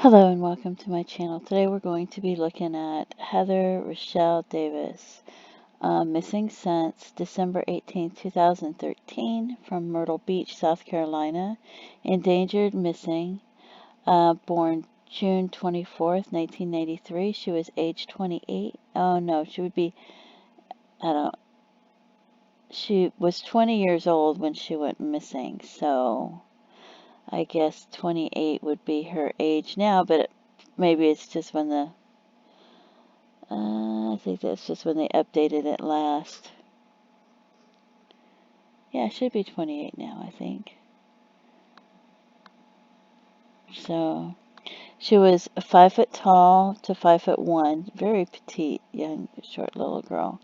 Hello and welcome to my channel. Today we're going to be looking at Heather Rachelle Davis, missing since December 18, 2013 from Myrtle Beach, South Carolina. Endangered missing, born June 24th, 1983. She was age 28. Oh no, she would be, I don't, she was 20 years old when she went missing, so I guess 28 would be her age now, but maybe it's just when I think that's just when they updated it last. Yeah, it should be 28 now, I think. So, she was 5 foot tall to 5 foot 1, very petite, young, short little girl.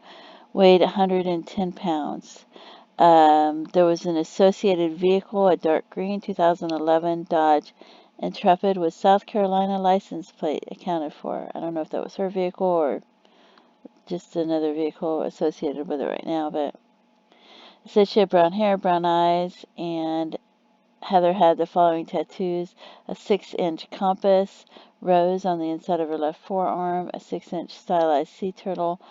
Weighed 110 pounds. There was an associated vehicle, a dark green 2011 Dodge Intrepid with South Carolina license plate accounted for. I don't know if that was her vehicle or just another vehicle associated with it right now, but it said she had brown hair, brown eyes, and Heather had the following tattoos: a 6-inch compass rose on the inside of her left forearm, a 6-inch stylized sea turtle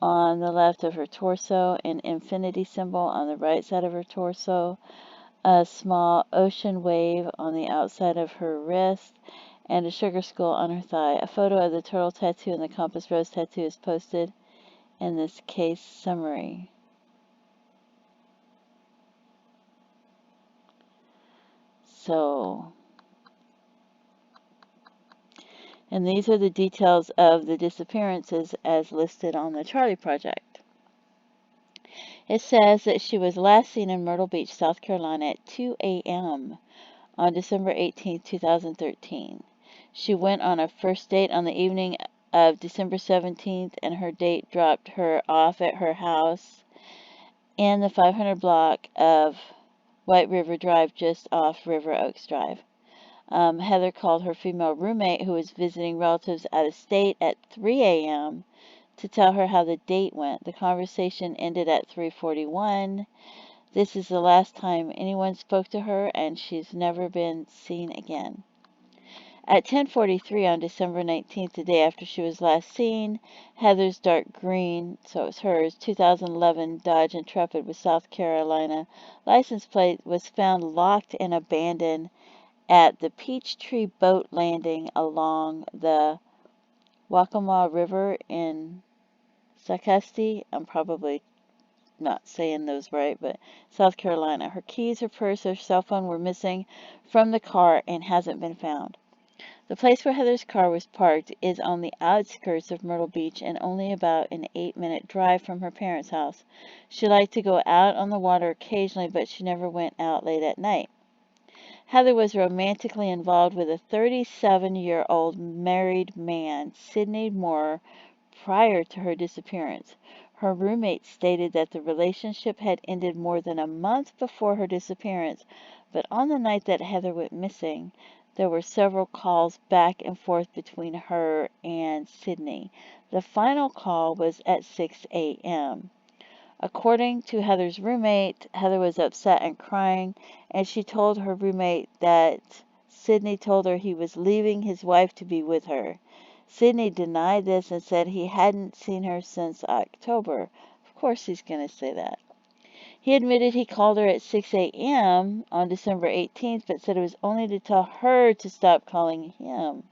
on the left of her torso, an infinity symbol on the right side of her torso, a small ocean wave on the outside of her wrist, and a sugar skull on her thigh. A photo of the turtle tattoo and the compass rose tattoo is posted in this case summary. So, and these are the details of the disappearances as listed on the Charlie Project. It says that she was last seen in Myrtle Beach, South Carolina at 2 a.m. on December 18, 2013. She went on a first date on the evening of December 17th, and her date dropped her off at her house in the 500 block of White River Drive just off River Oaks Drive. Heather called her female roommate, who was visiting relatives out of state, at 3 a.m. to tell her how the date went. The conversation ended at 3:41. This is the last time anyone spoke to her, and she's never been seen again. At 10:43 on December 19th, the day after she was last seen, Heather's dark green, so it's hers, 2011 Dodge Intrepid with South Carolina license plate was found locked and abandoned at the Peachtree Boat Landing along the Waccamaw River in Socastee. I'm probably not saying those right, but South Carolina. Her keys, her purse, her cell phone were missing from the car and hasn't been found. The place where Heather's car was parked is on the outskirts of Myrtle Beach and only about an 8-minute drive from her parents' house. She liked to go out on the water occasionally, but she never went out late at night. Heather was romantically involved with a 37-year-old married man, Sidney Moore, prior to her disappearance. Her roommate stated that the relationship had ended more than a month before her disappearance, but on the night that Heather went missing, there were several calls back and forth between her and Sidney. The final call was at 6 a.m. According to Heather's roommate, Heather was upset and crying, and she told her roommate that Sidney told her he was leaving his wife to be with her. Sidney denied this and said he hadn't seen her since October. Of course he's going to say that. He admitted he called her at 6 a.m. on December 18th, but said it was only to tell her to stop calling him.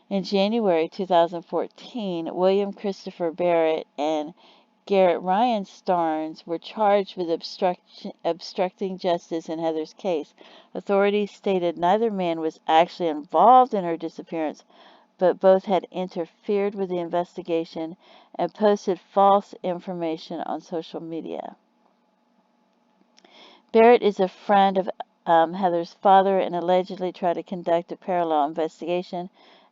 In January 2014, William Christopher Barrett and Garrett Ryan Starnes were charged with obstructing justice in Heather's case. Authorities stated neither man was actually involved in her disappearance, but both had interfered with the investigation and posted false information on social media. Barrett is a friend of Heather's father and allegedly tried to conduct a parallel investigation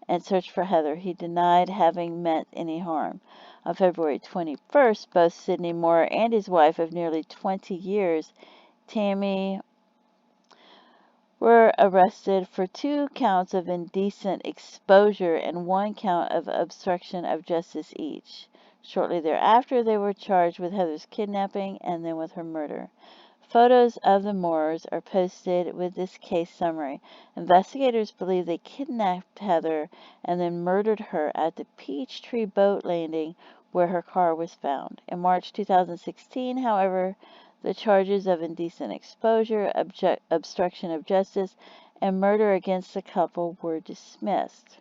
and search for Heather. He denied having meant any harm. On February 21st, both Sidney Moore and his wife of nearly 20 years, Tammy, were arrested for 2 counts of indecent exposure and 1 count of obstruction of justice each. Shortly thereafter, they were charged with Heather's kidnapping and then with her murder. Photos of the Moores are posted with this case summary. Investigators believe they kidnapped Heather and then murdered her at the Peachtree Boat Landing where her car was found. In March 2016, however, the charges of indecent exposure, obstruction of justice, and murder against the couple were dismissed.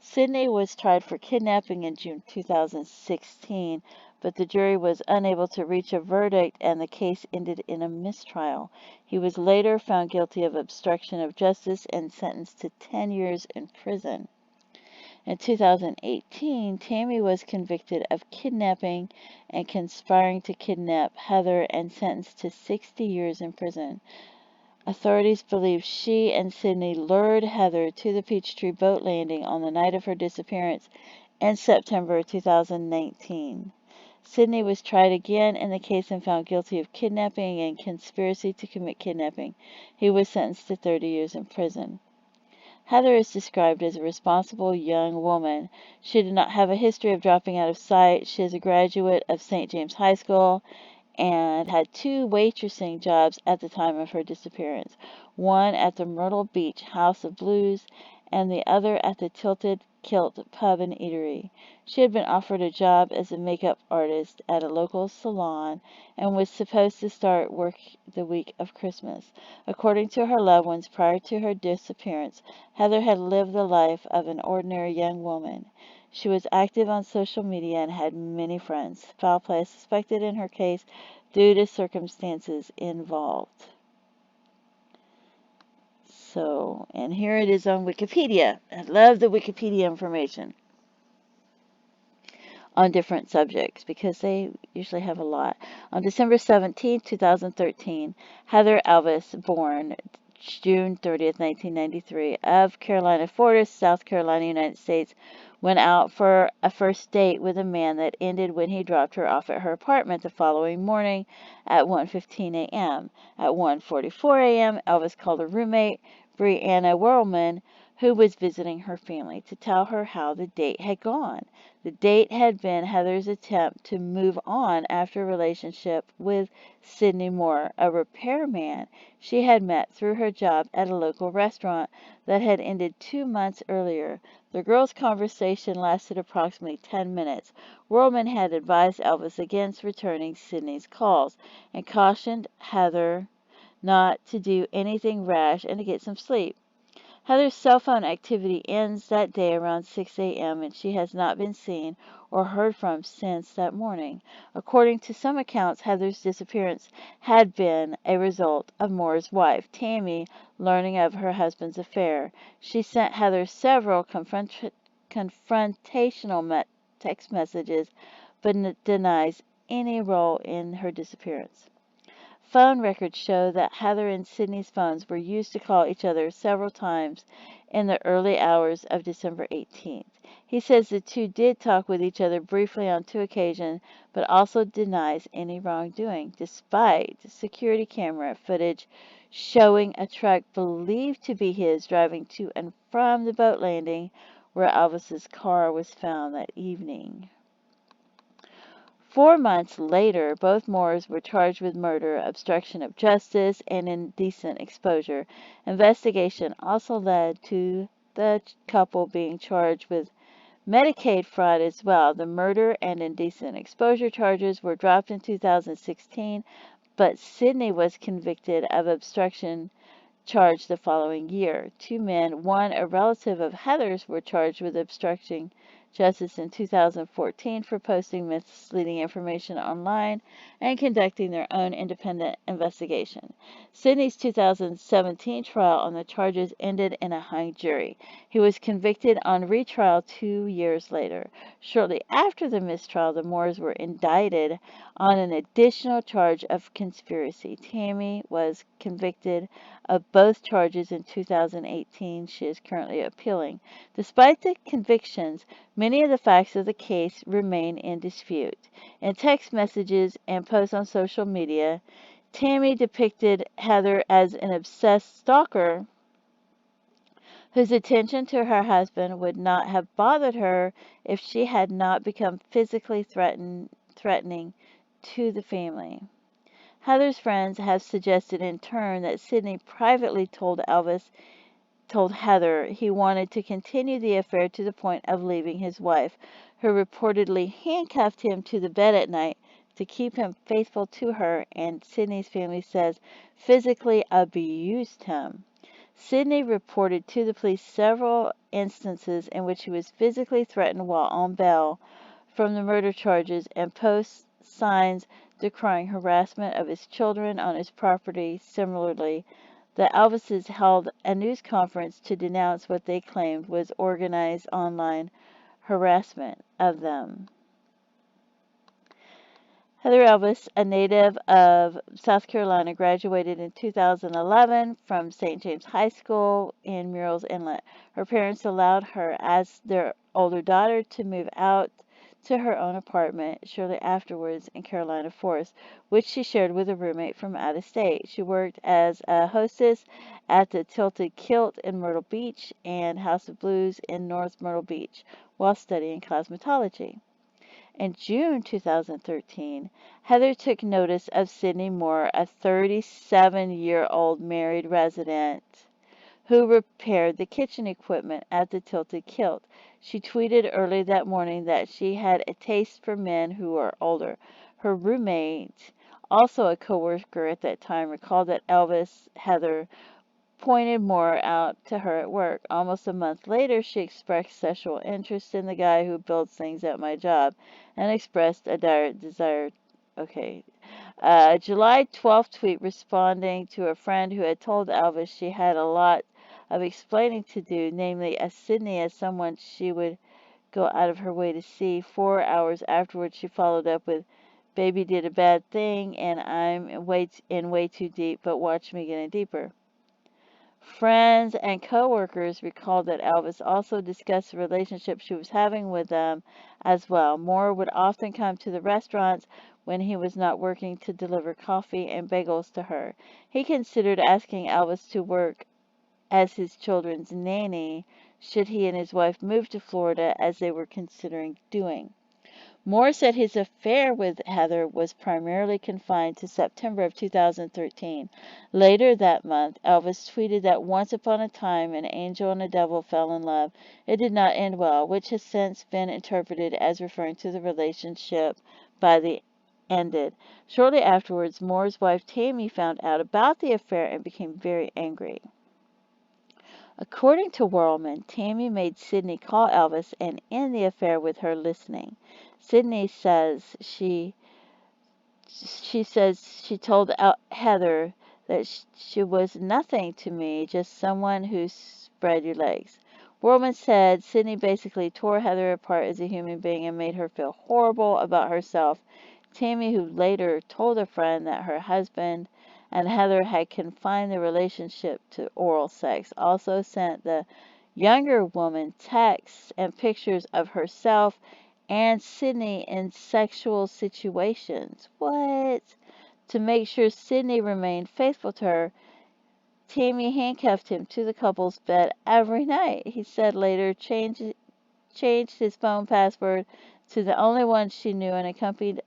Sidney was tried for kidnapping in June 2016, but the jury was unable to reach a verdict and the case ended in a mistrial. He was later found guilty of obstruction of justice and sentenced to 10 years in prison. In 2018, Tammy was convicted of kidnapping and conspiring to kidnap Heather and sentenced to 60 years in prison. Authorities believe she and Sidney lured Heather to the Peachtree Boat Landing on the night of her disappearance in September 2019. Sidney was tried again in the case and found guilty of kidnapping and conspiracy to commit kidnapping. He was sentenced to 30 years in prison. Heather is described as a responsible young woman. She did not have a history of dropping out of sight. She is a graduate of St. James High School and had 2 waitressing jobs at the time of her disappearance, one at the Myrtle Beach House of Blues and the other at the Tilted Kilt Pub and Eatery. She had been offered a job as a makeup artist at a local salon and was supposed to start work the week of Christmas. According to her loved ones, prior to her disappearance, Heather had lived the life of an ordinary young woman. She was active on social media and had many friends. Foul play is suspected in her case due to circumstances involved. So, and here it is on Wikipedia. I love the Wikipedia information on different subjects because they usually have a lot. On December 17, 2013, Heather Elvis, born June 30th, 1993, of Carolina Forest, South Carolina, United States, went out for a first date with a man that ended when he dropped her off at her apartment the following morning at 1:15 a.m. At 1:44 a.m., Elvis called her roommate, Brianna Whirlman, who was visiting her family, to tell her how the date had gone. The date had been Heather's attempt to move on after a relationship with Sidney Moore, a repairman she had met through her job at a local restaurant that had ended 2 months earlier. The girls' conversation lasted approximately 10 minutes. Whirlman had advised Elvis against returning Sidney's calls and cautioned Heather not to do anything rash and to get some sleep. Heather's cell phone activity ends that day around 6 a.m. and she has not been seen or heard from since that morning. According to some accounts, Heather's disappearance had been a result of Moore's wife, Tammy, learning of her husband's affair. She sent Heather several confrontational text messages, but denies any role in her disappearance. Phone records show that Heather and Sidney's phones were used to call each other several times in the early hours of December 18th. He says the two did talk with each other briefly on 2 occasions, but also denies any wrongdoing, despite security camera footage showing a truck believed to be his driving to and from the boat landing where Elvis's car was found that evening. 4 months later, both Moores were charged with murder, obstruction of justice, and indecent exposure. Investigation also led to the couple being charged with Medicaid fraud as well. The murder and indecent exposure charges were dropped in 2016, but Sidney was convicted of obstruction charged the following year. 2 men, one a relative of Heather's, were charged with obstructing justice in 2014 for posting misleading information online and conducting their own independent investigation. Sidney's 2017 trial on the charges ended in a hung jury. He was convicted on retrial 2 years later. Shortly after the mistrial, the Moores were indicted on an additional charge of conspiracy. Tammy was convicted of both charges in 2018. She is currently appealing. Despite the convictions, many of the facts of the case remain in dispute. In text messages and posts on social media, Tammy depicted Heather as an obsessed stalker whose attention to her husband would not have bothered her if she had not become physically threatening to the family. Heather's friends have suggested in turn that Sidney privately told Heather he wanted to continue the affair to the point of leaving his wife, who reportedly handcuffed him to the bed at night to keep him faithful to her, and Sidney's family says physically abused him. Sidney reported to the police several instances in which he was physically threatened while on bail from the murder charges and posts signs decrying harassment of his children on his property. Similarly, the Elvises held a news conference to denounce what they claimed was organized online harassment of them. Heather Elvis, a native of South Carolina, graduated in 2011 from St. James High School in Murrells Inlet. Her parents allowed her, as their older daughter, to move out to her own apartment shortly afterwards in Carolina Forest, which she shared with a roommate from out of state. She worked as a hostess at the Tilted Kilt in Myrtle Beach and House of Blues in North Myrtle Beach while studying cosmetology. In June 2013, Heather took notice of Sidney Moore, a 37-year-old married resident who repaired the kitchen equipment at the Tilted Kilt. She tweeted early that morning that she had a taste for men who are older. Her roommate, also a coworker at that time, recalled that Heather pointed Moore out to her at work. Almost a month later, she expressed sexual interest in the guy who builds things at my job and expressed a dire desire. Okay. July 12th tweet responding to a friend who had told Elvis she had a lot of explaining to do, namely as Sidney as someone she would go out of her way to see. 4 hours afterwards, she followed up with, "Baby did a bad thing, and I'm way too deep, but watch me getting deeper." Friends and coworkers recalled that Elvis also discussed the relationship she was having with them as well. Moore would often come to the restaurants when he was not working to deliver coffee and bagels to her. He considered asking Elvis to work as his children's nanny should he and his wife move to Florida, as they were considering doing. Moore said his affair with Heather was primarily confined to September of 2013. Later that month, Elvis tweeted that once upon a time an angel and a devil fell in love. It did not end well, which has since been interpreted as referring to the relationship by the ended. Shortly afterwards, Moore's wife Tammy found out about the affair and became very angry. According to Whirlman, Tammy made Sidney call Elvis and end the affair with her listening. Sidney says she told Heather that she was nothing to me, just someone who spread your legs. Whirlman said Sidney basically tore Heather apart as a human being and made her feel horrible about herself. Tammy, who later told a friend that her husband and Heather had confined the relationship to oral sex, also sent the younger woman texts and pictures of herself and Sidney in sexual situations. What? To make sure Sidney remained faithful to her, Tammy handcuffed him to the couple's bed every night. He said later changed his phone password to the only one she knew and accompanied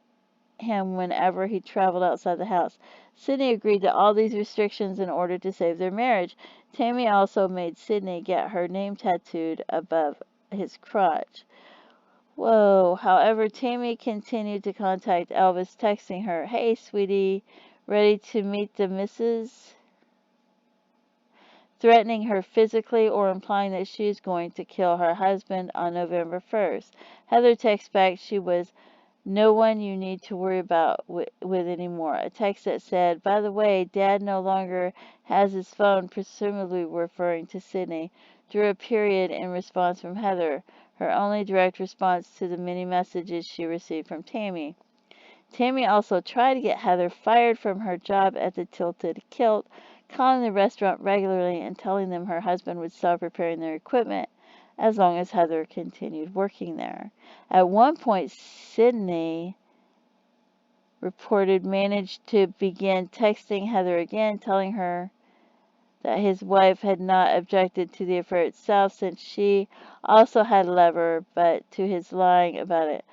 him whenever he traveled outside the house. Sidney agreed to all these restrictions in order to save their marriage. Tammy also made Sidney get her name tattooed above his crotch. Whoa. However, Tammy continued to contact Elvis, texting her, "Hey, sweetie, ready to meet the missus?" Threatening her physically or implying that she is going to kill her husband on November 1st. Heather texts back she was no one you need to worry about with anymore. A text that said, "By the way, Dad no longer has his phone," presumably referring to Sidney, drew a period in response from Heather, her only direct response to the many messages she received from Tammy. Tammy also tried to get Heather fired from her job at the Tilted Kilt, calling the restaurant regularly and telling them her husband would stop repairing their equipment as long as Heather continued working there. At one point, Sidney reported managed to begin texting Heather again, telling her that his wife had not objected to the affair itself since she also had a lover, but to his lying about it.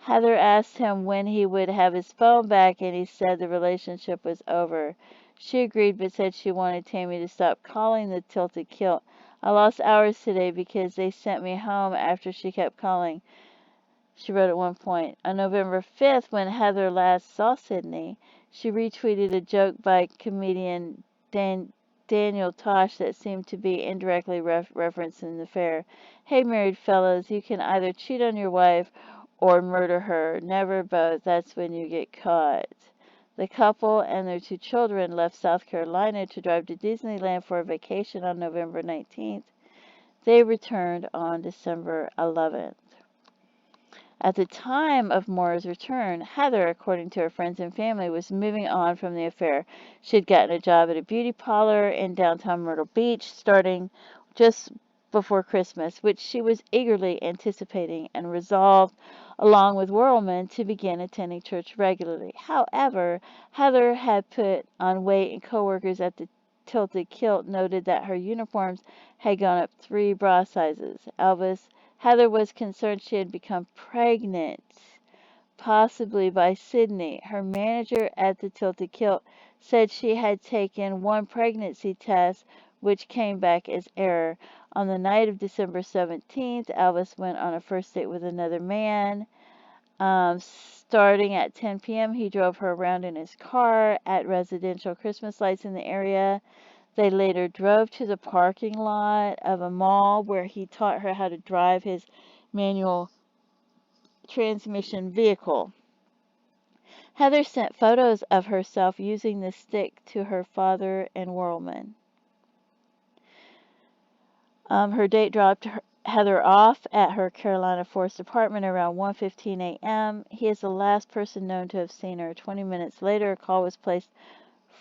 Heather asked him when he would have his phone back, and he said the relationship was over. She agreed, but said she wanted Tammy to stop calling the tilted kilt. I lost hours today because they sent me home after she kept calling, she wrote at one point. On November 5th, when Heather last saw Sidney, she retweeted a joke by comedian Daniel Tosh that seemed to be indirectly referencing the affair. Hey, married fellows, you can either cheat on your wife or murder her. Never both. That's when you get caught. The couple and their 2 children left South Carolina to drive to Disneyland for a vacation on November 19th. They returned on December 11th. At the time of Maura's return, Heather, according to her friends and family, was moving on from the affair. She had gotten a job at a beauty parlor in downtown Myrtle Beach starting just before Christmas, which she was eagerly anticipating and resolved, along with Whirlman, to begin attending church regularly. However, Heather had put on weight, and coworkers at the Tilted Kilt noted that her uniforms had gone up 3 bra sizes. Heather was concerned she had become pregnant, possibly by Sidney. Her manager at the Tilted Kilt said she had taken 1 pregnancy test, which came back as error. On the night of December 17th, Elvis went on a first date with another man. Starting at 10 p.m., he drove her around in his car at residential Christmas lights in the area. They later drove to the parking lot of a mall where he taught her how to drive his manual transmission vehicle. Heather sent photos of herself using the stick to her father and Whirlman. Her date dropped Heather off at her Carolina Forest apartment around 1:15 a.m. He is the last person known to have seen her. 20 minutes later, a call was placed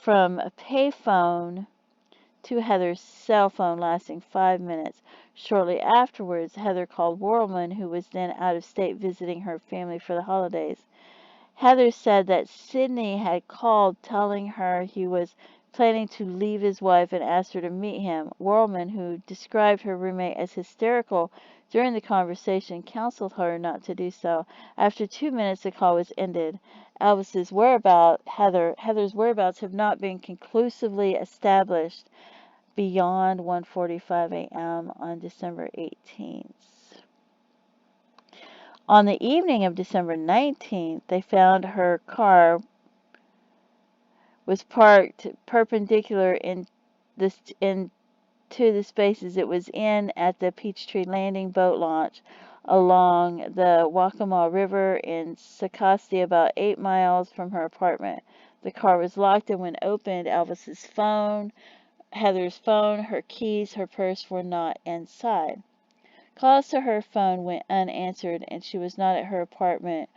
from a payphone to Heather's cell phone, lasting 5 minutes. Shortly afterwards, Heather called Whirlman, who was then out of state visiting her family for the holidays. Heather said that Sidney had called telling her he was planning to leave his wife and asked her to meet him. Whirlman, who described her roommate as hysterical during the conversation, counseled her not to do so. After 2 minutes, the call was ended. Heather's whereabouts have not been conclusively established beyond 1:45 a.m. on December 18th. On the evening of December 19th, they found her car was parked perpendicular into the spaces it was in at the Peachtree Landing boat launch along the Waccamaw River in Socastee, about 8 miles from her apartment. The car was locked, and when opened, Heather's phone, her keys, her purse were not inside. Calls to her phone went unanswered, and she was not at her apartment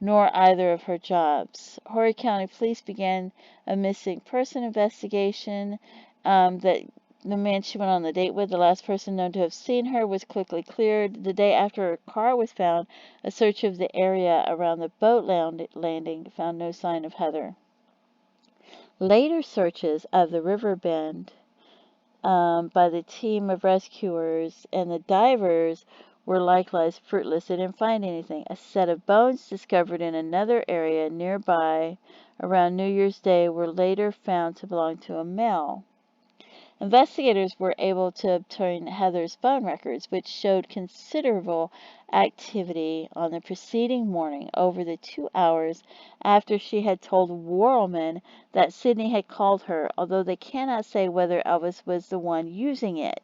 nor either of her jobs. Horry County Police began a missing person investigation. That the man she went on the date with, the last person known to have seen her, was quickly cleared. The day after her car was found, a search of the area around the boat landing found no sign of Heather. Later searches of the river bend by the team of rescuers and the divers were likewise fruitless. They didn't find anything. A set of bones discovered in another area nearby around New Year's Day were later found to belong to a male. Investigators were able to obtain Heather's phone records, which showed considerable activity on the preceding morning, over the 2 hours after she had told Whirlman that Sidney had called her, although they cannot say whether Elvis was the one using it.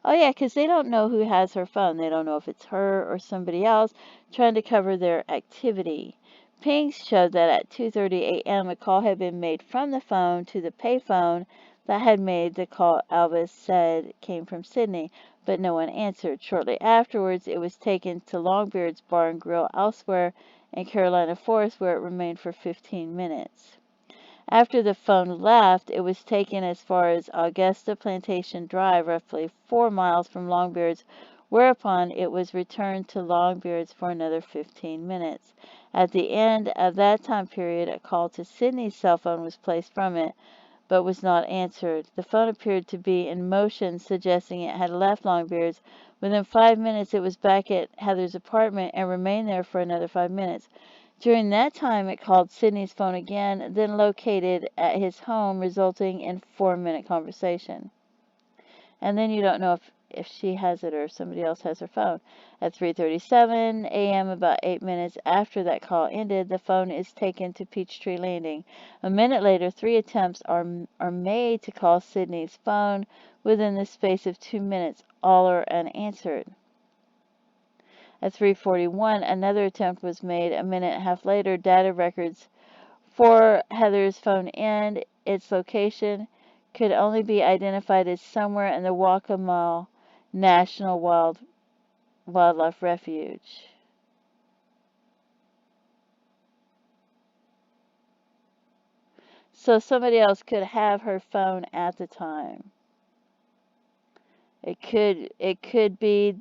Oh yeah, because they don't know who has her phone. They don't know if it's her or somebody else trying to cover their activity. Pings showed that at 2:30 a.m. a call had been made from the phone to the payphone that had made the call Elvis said came from Sidney, but no one answered. Shortly afterwards, it was taken to Longbeard's Bar and Grill elsewhere in Carolina Forest, where it remained for 15 minutes. After the phone left, it was taken as far as Augusta Plantation Drive, roughly 4 miles from Longbeard's, whereupon it was returned to Longbeard's for another 15 minutes. At the end of that time period, a call to Sidney's cell phone was placed from it, but was not answered. The phone appeared to be in motion, suggesting it had left Longbeard's. Within 5 minutes, it was back at Heather's apartment and remained there for another 5 minutes. During that time, it called Sidney's phone again, then located at his home, resulting in 4-minute conversation. And then you don't know if she has it or if somebody else has her phone. At 3:37 a.m., about 8 minutes after that call ended, the phone is taken to Peachtree Landing. A minute later, 3 attempts are made to call Sidney's phone within the space of 2 minutes. All are unanswered. At 3:41, another attempt was made. A minute and a half later, data records for Heather's phone and its location could only be identified as somewhere in the Waccamaw National Wildlife Refuge. So somebody else could have her phone at the time. It could be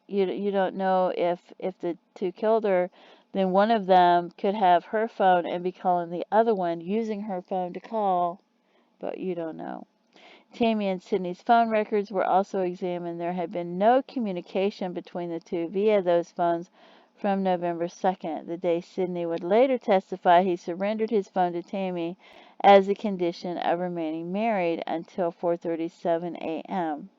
you don't know if the two killed her, then one of them could have her phone and be calling the other one using her phone to call, but you don't know. Tammy and Sidney's phone records were also examined. There had been no communication between the two via those phones from November 2nd, the day Sidney would later testify he surrendered his phone to Tammy as a condition of remaining married until 4:37 a.m.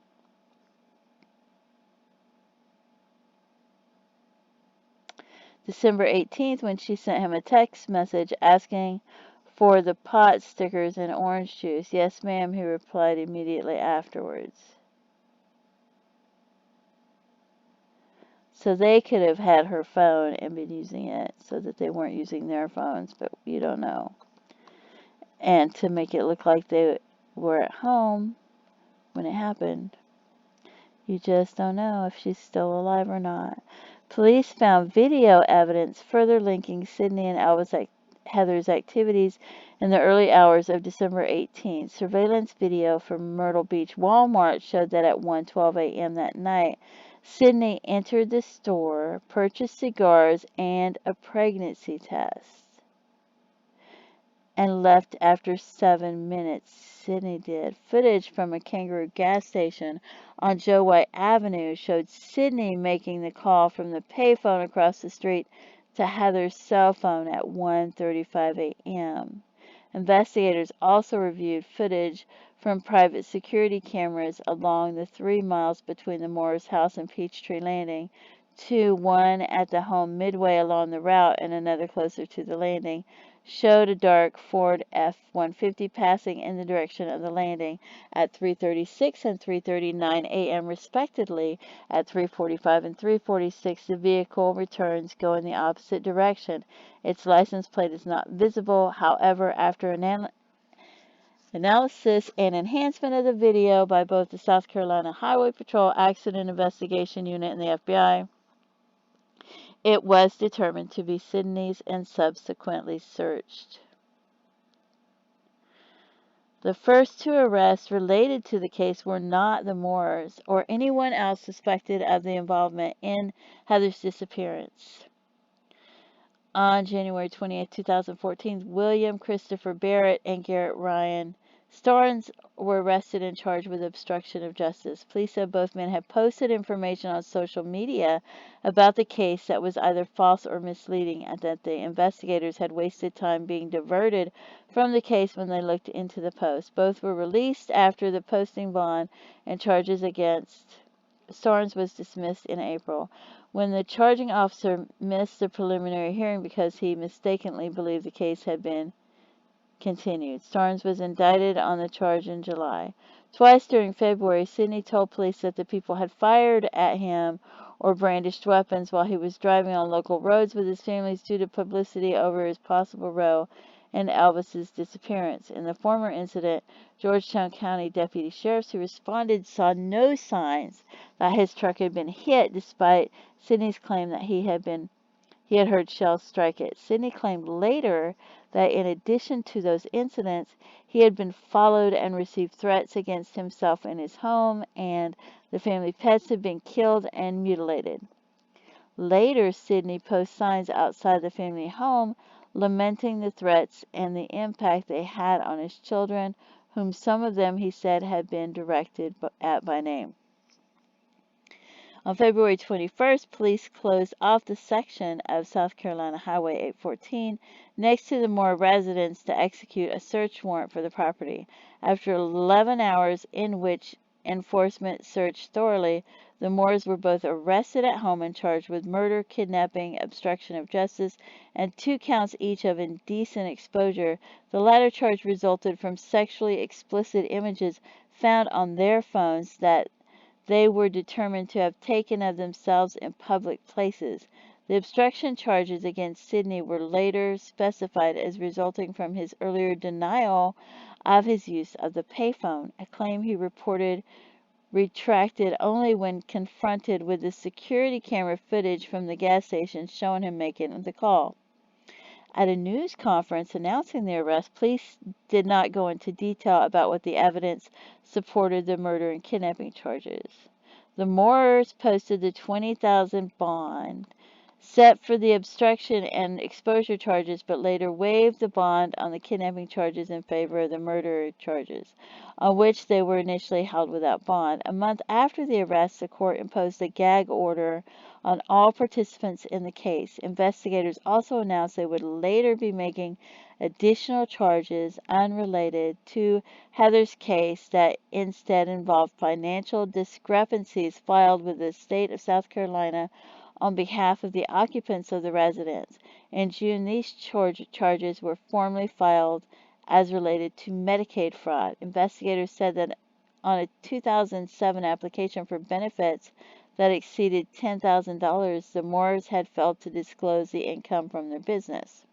December 18th, when she sent him a text message asking for the pot stickers and orange juice. Yes, ma'am, he replied immediately afterwards. So they could have had her phone and been using it so that they weren't using their phones, but you don't know. And to make it look like they were at home when it happened. You just don't know if she's still alive or not. Police found video evidence further linking Sidney and Heather's activities in the early hours of December 18th. Surveillance video from Myrtle Beach Walmart showed that at 1:12 a.m. that night, Sidney entered the store, purchased cigars and a pregnancy test, and left after 7 minutes. Sidney did. Footage from a Kangaroo gas station on Joe White Avenue showed Sidney making the call from the payphone across the street to Heather's cell phone at 1:35 a.m. Investigators also reviewed footage from private security cameras along the 3 miles between the Moore's house and Peachtree Landing, one at the home midway along the route and another closer to the landing, showed a dark Ford F-150 passing in the direction of the landing at 3:36 and 3:39 a.m. respectively. At 3:45 and 3:46, the vehicle returns going the opposite direction. Its license plate is not visible. However, after analysis and enhancement of the video by both the South Carolina Highway Patrol Accident Investigation Unit and the FBI, it was determined to be Sidney's and subsequently searched. The first two arrests related to the case were not the Moores or anyone else suspected of the involvement in Heather's disappearance. On January 28, 2014, William Christopher Barrett and Garrett Ryan Starnes were arrested and charged with obstruction of justice. Police said both men had posted information on social media about the case that was either false or misleading, and that the investigators had wasted time being diverted from the case when they looked into the post. Both were released after the posting bond, and charges against Starnes was dismissed in April, when the charging officer missed the preliminary hearing because he mistakenly believed the case had been continued. Starnes was indicted on the charge in July. Twice during February, Sidney told police that the people had fired at him or brandished weapons while he was driving on local roads with his family due to publicity over his possible role in Elvis's disappearance. In the former incident, Georgetown County deputy sheriffs who responded saw no signs that his truck had been hit, despite Sidney's claim that he had heard shells strike it. Sidney claimed later that in addition to those incidents, he had been followed and received threats against himself in his home, and the family pets had been killed and mutilated. Later, Sidney posted signs outside the family home lamenting the threats and the impact they had on his children, whom some of them, he said, had been directed at by name. On February 21st, police closed off the section of South Carolina Highway 814 next to the Moore residence to execute a search warrant for the property. After 11 hours in which enforcement searched thoroughly, the Moores were both arrested at home and charged with murder, kidnapping, obstruction of justice, and 2 counts each of indecent exposure. The latter charge resulted from sexually explicit images found on their phones that they were determined to have taken of themselves in public places. The obstruction charges against Sidney were later specified as resulting from his earlier denial of his use of the payphone, a claim he retracted only when confronted with the security camera footage from the gas station showing him making the call. At a news conference announcing the arrest, police did not go into detail about what the evidence supported the murder and kidnapping charges. The Moores posted the $20,000 bond set for the obstruction and exposure charges, but later waived the bond on the kidnapping charges in favor of the murder charges, on which they were initially held without bond. A month after the arrest, the court imposed a gag order on all participants in the case. Investigators also announced they would later be making additional charges unrelated to Heather's case that instead involved financial discrepancies filed with the state of South Carolina on behalf of the occupants of the residence. In June, these charges were formally filed as related to Medicaid fraud. Investigators said that on a 2007 application for benefits that exceeded $10,000, the Moores had failed to disclose the income from their business.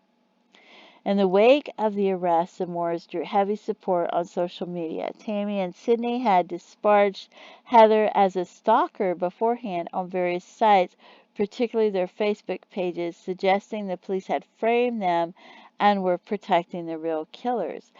In the wake of the arrest, the Moores drew heavy support on social media. Tammy and Sidney had disparaged Heather as a stalker beforehand on various sites, particularly their Facebook pages, suggesting the police had framed them and were protecting the real killers.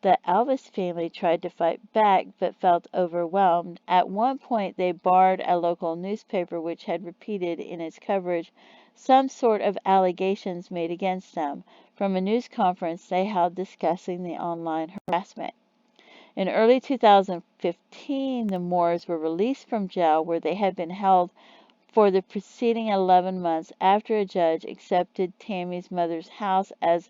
The Elvis family tried to fight back but felt overwhelmed. At one point, they barred a local newspaper which had repeated in its coverage some sort of allegations made against them from a news conference they held discussing the online harassment. In early 2015, the Moores were released from jail where they had been held for the preceding 11 months after a judge accepted Tammy's mother's house as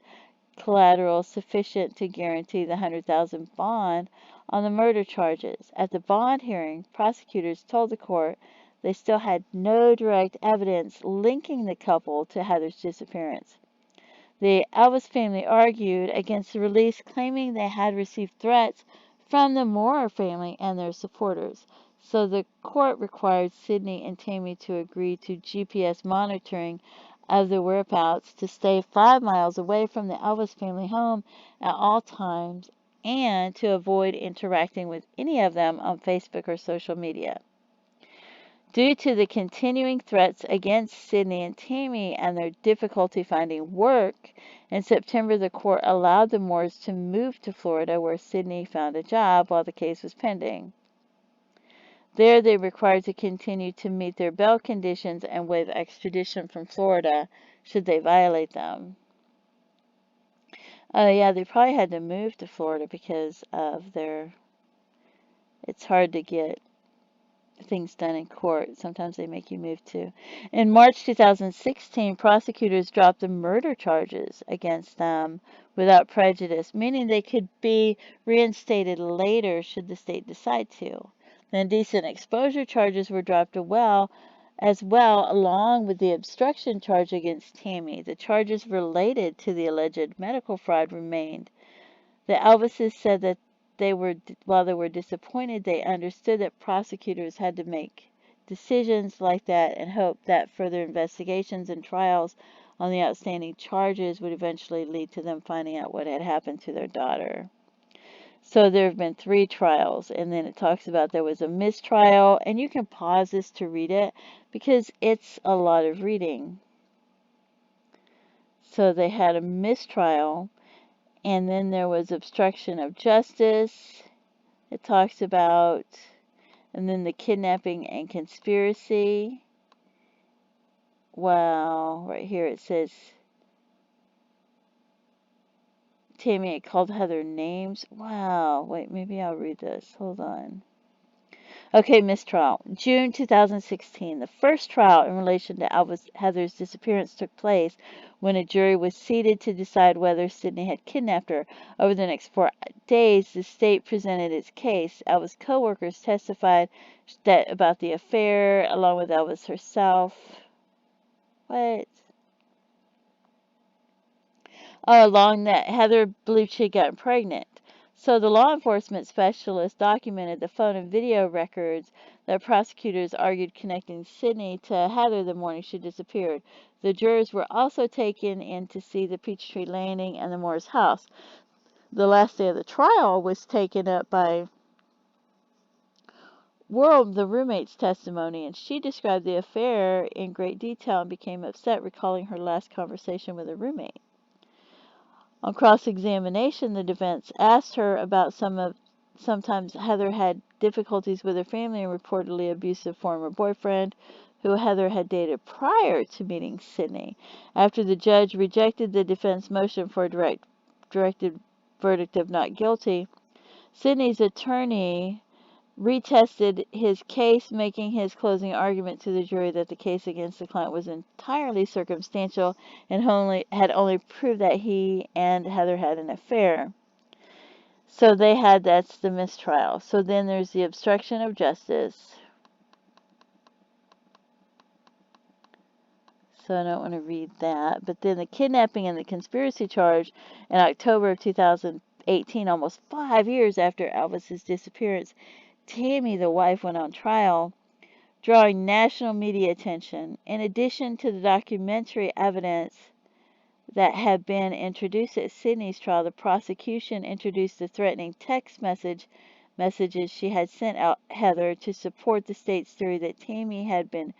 collateral sufficient to guarantee the $100,000 bond on the murder charges. At the bond hearing, prosecutors told the court they still had no direct evidence linking the couple to Heather's disappearance. The Elvis family argued against the release, claiming they had received threats from the Moore family and their supporters. So the court required Sidney and Tammy to agree to GPS monitoring of the whereabouts, to stay 5 miles away from the Elvis family home at all times, and to avoid interacting with any of them on Facebook or social media. Due to the continuing threats against Sidney and Tammy and their difficulty finding work, in September the court allowed the Moores to move to Florida, where Sidney found a job while the case was pending. There they were required to continue to meet their bail conditions and waive extradition from Florida should they violate them. Yeah, they probably had to move to Florida because of it's hard to get things done in court. Sometimes they make you move too. In March 2016, prosecutors dropped the murder charges against them without prejudice, meaning they could be reinstated later should the state decide to. The indecent exposure charges were dropped as well, along with the obstruction charge against Tammy. The charges related to the alleged medical fraud remained. The Elvises said that while they were disappointed, they understood that prosecutors had to make decisions like that and hoped that further investigations and trials on the outstanding charges would eventually lead to them finding out what had happened to their daughter. So there have been 3 trials, and then it talks about there was a mistrial, and you can pause this to read it because it's a lot of reading. So they had a mistrial, and then there was obstruction of justice, it talks about, and then the kidnapping and conspiracy. Well, right here it says Tammy had called Heather names. Wow. Wait, maybe I'll read this. Hold on. Okay, mistrial. June 2016. The first trial in relation to Heather's disappearance took place when a jury was seated to decide whether Sidney had kidnapped her. Over the next 4 days, the state presented its case. Elvis' co-workers testified about the affair, along with Elvis herself. What? Oh, along that Heather believed she had gotten pregnant. So the law enforcement specialist documented the phone and video records that prosecutors argued connecting Sidney to Heather the morning she disappeared. The jurors were also taken in to see the Peachtree Landing and the Moore's house. The last day of the trial was taken up by World, the roommate's testimony, and she described the affair in great detail and became upset recalling her last conversation with her roommate. On cross-examination, the defense asked her about sometimes Heather had difficulties with her family and reportedly abusive former boyfriend who Heather had dated prior to meeting Sidney. After the judge rejected the defense motion for a directed verdict of not guilty, Sidney's attorney retested his case, making his closing argument to the jury that the case against the client was entirely circumstantial and had only proved that he and Heather had an affair. So that's the mistrial. So then there's the obstruction of justice. So I don't want to read that. But then the kidnapping and the conspiracy charge in October of 2018, almost 5 years after Elvis's disappearance, Tammy, the wife, went on trial, drawing national media attention. In addition to the documentary evidence that had been introduced at Sidney's trial, the prosecution introduced the threatening text messages she had sent out Heather to support the state's theory that Tammy had been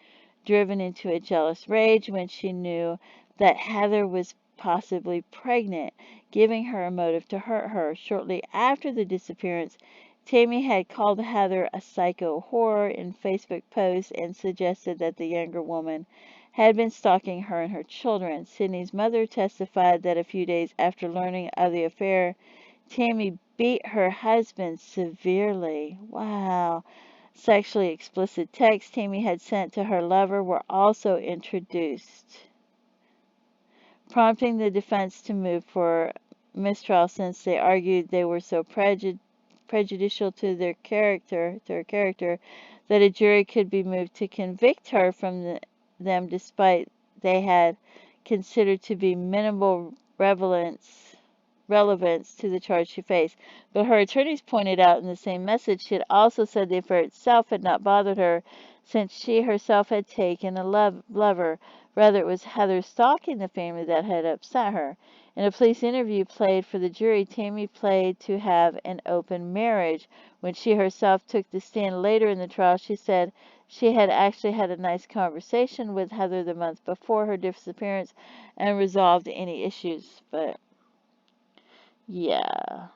driven into a jealous rage when she knew that Heather was possibly pregnant, giving her a motive to hurt her. Shortly after the disappearance, Tammy had called Heather a psycho whore in Facebook posts and suggested that the younger woman had been stalking her and her children. Sidney's mother testified that a few days after learning of the affair, Tammy beat her husband severely. Wow. Sexually explicit texts Tammy had sent to her lover were also introduced, prompting the defense to move for mistrial since they argued they were so prejudicial to her character, that a jury could be moved to convict her from them despite they had considered to be minimal relevance to the charge she faced. But her attorneys pointed out in the same message she had also said the affair itself had not bothered her since she herself had taken a lover. Rather, it was Heather stalking the family that had upset her. In a police interview played for the jury, Tammy played to have an open marriage. When she herself took the stand later in the trial, she said she had actually had a nice conversation with Heather the month before her disappearance and resolved any issues. But yeah.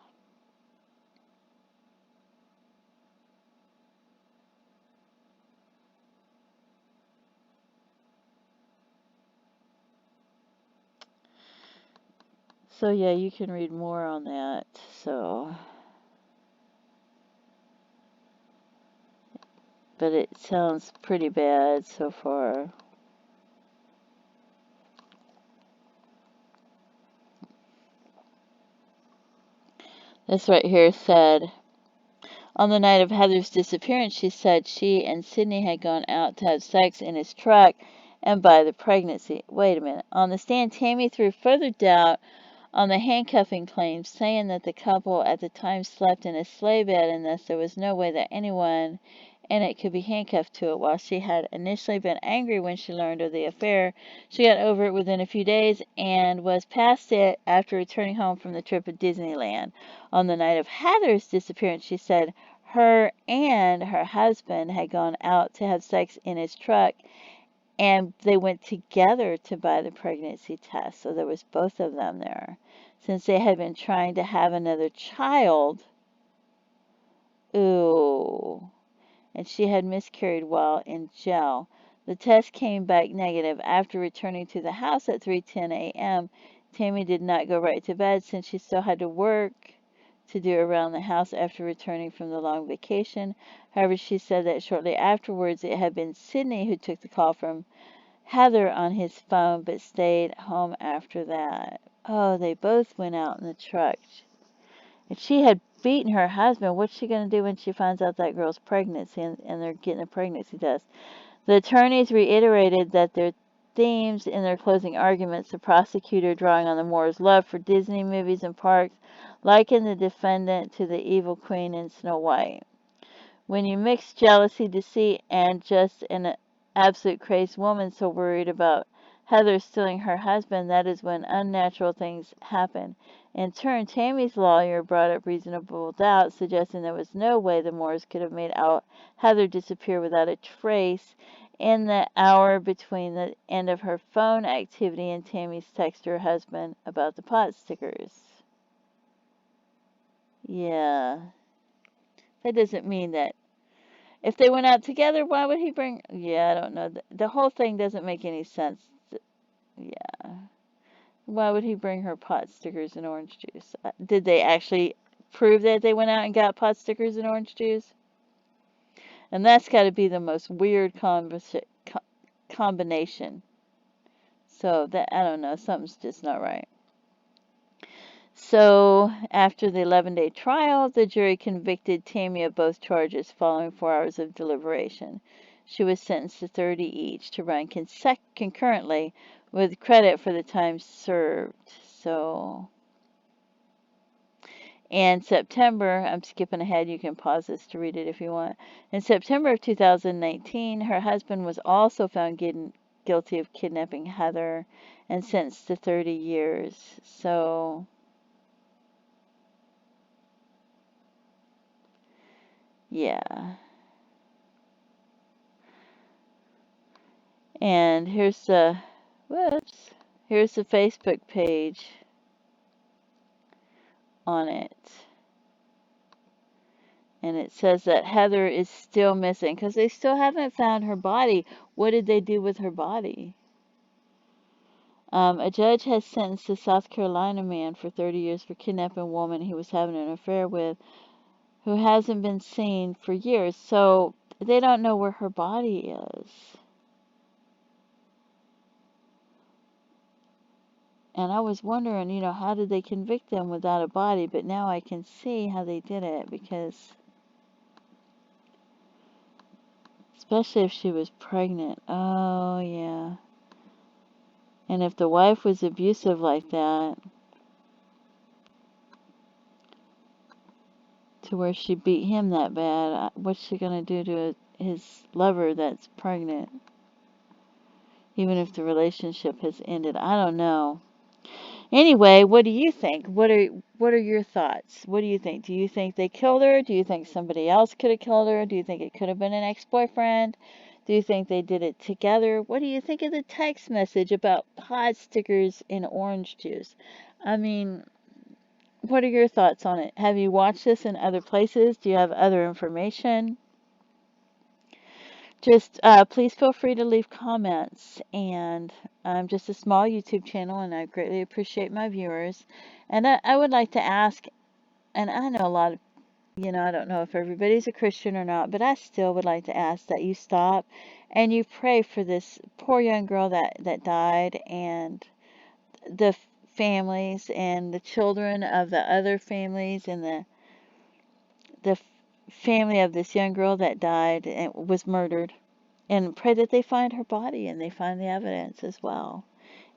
So yeah, you can read more on that. So, but it sounds pretty bad so far. This right here said, on the night of Heather's disappearance, she said she and Sidney had gone out to have sex in his truck and buy the pregnancy. Wait a minute. On the stand, Tammy threw further doubt on the handcuffing claims, saying that the couple at the time slept in a sleigh bed and thus there was no way that anyone in it could be handcuffed to it. While she had initially been angry when she learned of the affair, she got over it within a few days and was past it after returning home from the trip at Disneyland. On the night of Heather's disappearance, she said her and her husband had gone out to have sex in his truck and they went together to buy the pregnancy test. So there was both of them there. Since they had been trying to have another child, ooh, and she had miscarried while in jail. The test came back negative. After returning to the house at 3:10 a.m., Tammy did not go right to bed since she still had to work to do around the house after returning from the long vacation. However, she said that shortly afterwards it had been Sidney who took the call from Heather on his phone but stayed home after that. Oh, they both went out in the truck. If she had beaten her husband, what's she going to do when she finds out that girl's pregnant and they're getting a pregnancy test? The attorneys reiterated that their themes in their closing arguments, the prosecutor drawing on the Moors' love for Disney movies and parks, likened the defendant to the evil queen in Snow White. When you mix jealousy, deceit, and just an absolute crazed woman so worried about Heather stealing her husband, that is when unnatural things happen. In turn, Tammy's lawyer brought up reasonable doubt, suggesting there was no way the Moores could have made out Heather disappear without a trace in the hour between the end of her phone activity and Tammy's text to her husband about the pot stickers. Yeah. That doesn't mean that if they went out together, why would he bring... Yeah, I don't know. The whole thing doesn't make any sense. Yeah. Why would he bring her pot stickers and orange juice? Did they actually prove that they went out and got pot stickers and orange juice? And that's got to be the most weird combination. So, that I don't know. Something's just not right. So, after the 11-day trial, the jury convicted Tammy of both charges following 4 hours of deliberation. She was sentenced to 30 each to run concurrently with credit for the time served. So, in September, I'm skipping ahead, you can pause this to read it if you want. In September of 2019, her husband was also found guilty of kidnapping Heather and sentenced to 30 years. So, yeah. And here's the Facebook page on it. And it says that Heather is still missing because they still haven't found her body. What did they do with her body? A judge has sentenced a South Carolina man for 30 years for kidnapping a woman he was having an affair with who hasn't been seen for years. So they don't know where her body is. And I was wondering, how did they convict them without a body? But now I can see how they did it because, especially if she was pregnant. Oh, yeah. And if the wife was abusive like that, to where she beat him that bad, what's she going to do to his lover that's pregnant? Even if the relationship has ended. I don't know. Anyway, what do you think? What are your thoughts? What do you think? Do you think they killed her? Do you think somebody else could have killed her? Do you think it could have been an ex-boyfriend? Do you think they did it together? What do you think of the text message about pot stickers and orange juice? I mean, what are your thoughts on it? Have you watched this in other places? Do you have other information? Just please feel free to leave comments. And I'm just a small YouTube channel, and I greatly appreciate my viewers. And I would like to ask, and I know a lot of, I don't know if everybody's a Christian or not, but I still would like to ask that you stop and you pray for this poor young girl that died, and the families and the children of the other families, and the family of this young girl that died and was murdered. And pray that they find her body and they find the evidence as well.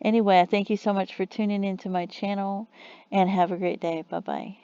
Anyway, I thank you so much for tuning into my channel, and have a great day. Bye-bye.